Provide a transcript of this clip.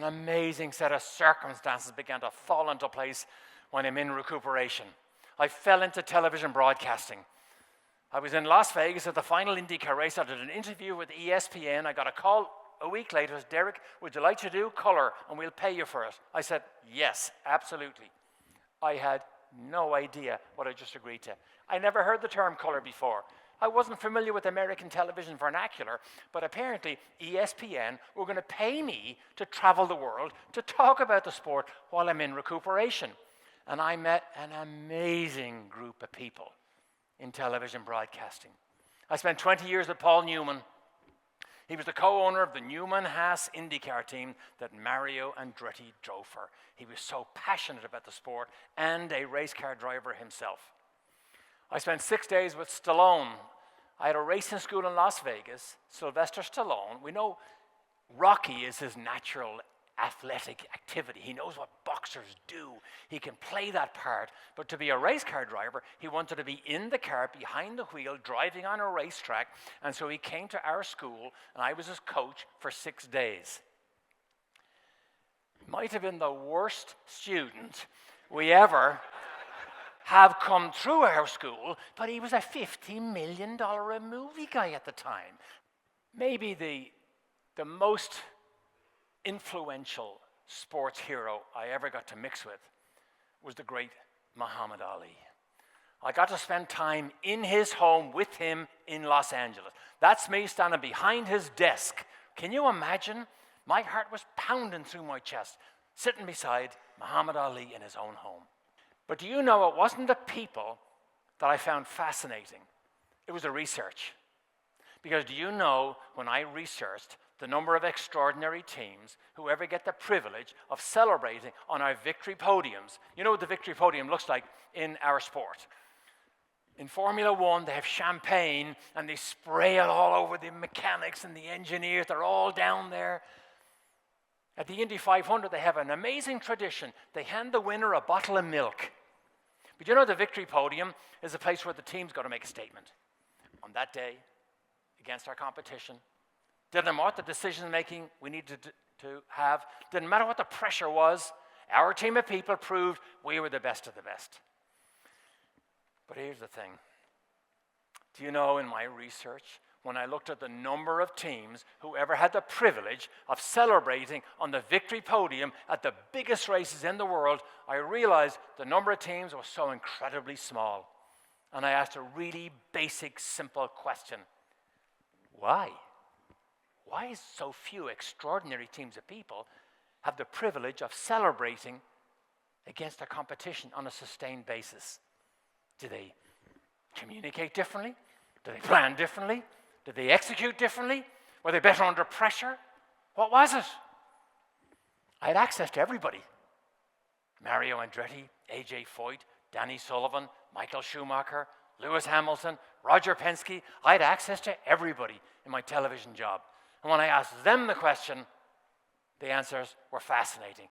an amazing set of circumstances began to fall into place when I'm in recuperation. I fell into television broadcasting. I was in Las Vegas at the final IndyCar race. I did an interview with ESPN. I got a call a week later. It was, Derek, would you like to do color and we'll pay you for it? I said, yes, absolutely. I had no idea what I just agreed to. I never heard the term color before. I wasn't familiar with American television vernacular, but apparently ESPN were going to pay me to travel the world to talk about the sport while I'm in recuperation. And I met an amazing group of people in television broadcasting. I spent 20 years with Paul Newman. He was the co-owner of the Newman-Haas IndyCar team that Mario Andretti drove for. He was so passionate about the sport and a race car driver himself. I spent 6 days with Stallone. I had a racing school in Las Vegas. Sylvester Stallone, we know Rocky is his natural athletic activity. He knows what boxers do. He can play that part. But to be a race car driver, he wanted to be in the car, behind the wheel, driving on a racetrack. And so he came to our school, and I was his coach for 6 days. Might have been the worst student we ever have come through our school, but he was a $50 million a movie guy at the time. Maybe the most influential sports hero I ever got to mix with was the great Muhammad Ali. I got to spend time in his home with him in Los Angeles. That's me standing behind his desk. Can you imagine? My heart was pounding through my chest, sitting beside Muhammad Ali in his own home. But do you know, it wasn't the people that I found fascinating. It was the research. Because do you know, when I researched the number of extraordinary teams who ever get the privilege of celebrating on our victory podiums. You know what the victory podium looks like in our sport. In Formula One, they have champagne and they spray it all over the mechanics and the engineers. They're all down there. At the Indy 500, they have an amazing tradition. They hand the winner a bottle of milk. But you know, the victory podium is a place where the team's got to make a statement. On that day, against our competition, didn't matter what the decision-making we needed to have. Didn't matter what the pressure was. Our team of people proved we were the best of the best. But here's the thing. Do you know, in my research, when I looked at the number of teams who ever had the privilege of celebrating on the victory podium at the biggest races in the world, I realized the number of teams was so incredibly small. And I asked a really basic, simple question. Why? Why is so few extraordinary teams of people have the privilege of celebrating against their competition on a sustained basis? Do they communicate differently? Do they plan differently? Do they execute differently? Were they better under pressure? What was it? I had access to everybody. Mario Andretti, AJ Foyt, Danny Sullivan, Michael Schumacher, Lewis Hamilton, Roger Penske. I had access to everybody in my television job. And when I asked them the question, the answers were fascinating.